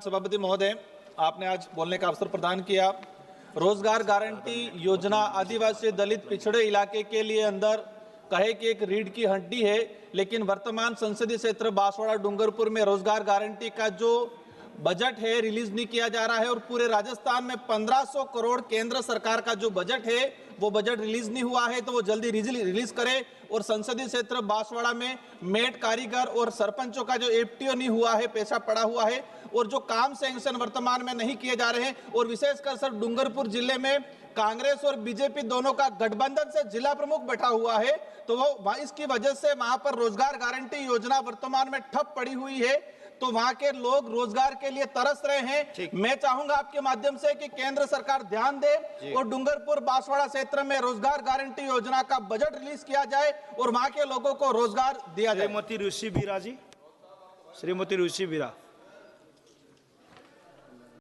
सभापति महोदय, आपने आज बोलने का अवसर प्रदान किया। रोजगार गारंटी योजना आदिवासी दलित पिछड़े इलाके के लिए अंदर कहे कि एक रीढ़ की हड्डी है, लेकिन वर्तमान संसदीय क्षेत्र बांसवाड़ा डूंगरपुर में रोजगार गारंटी का जो बजट है रिलीज नहीं किया जा रहा है और पूरे राजस्थान में 1500 करोड़ केंद्र सरकार का जो बजट है वो बजट रिलीज नहीं हुआ है, तो वो जल्दी रिलीज करे। और संसदीय क्षेत्र बांसवाड़ा में मेट कारीगर और सरपंचों का जो एफटीओ नहीं हुआ है, पैसा पड़ा हुआ है और जो काम सैंक्शन वर्तमान में नहीं किए जा रहे हैं, और विशेषकर सर डूंगरपुर जिले में कांग्रेस और बीजेपी दोनों का गठबंधन से जिला प्रमुख बैठा हुआ है, तो वो इसकी वजह से वहां पर रोजगार गारंटी योजना वर्तमान में ठप पड़ी हुई है, तो वहां के लोग रोजगार के लिए तरस रहे हैं। मैं चाहूंगा आपके माध्यम से कि केंद्र सरकार ध्यान दे और डूंगरपुर बांसवाड़ा क्षेत्र में रोजगार गारंटी योजना का बजट रिलीज किया जाए और वहां के लोगों को रोजगार दिया जाए। श्रीमती ऋषि बीरा जी, श्रीमती ऋषि बीरा।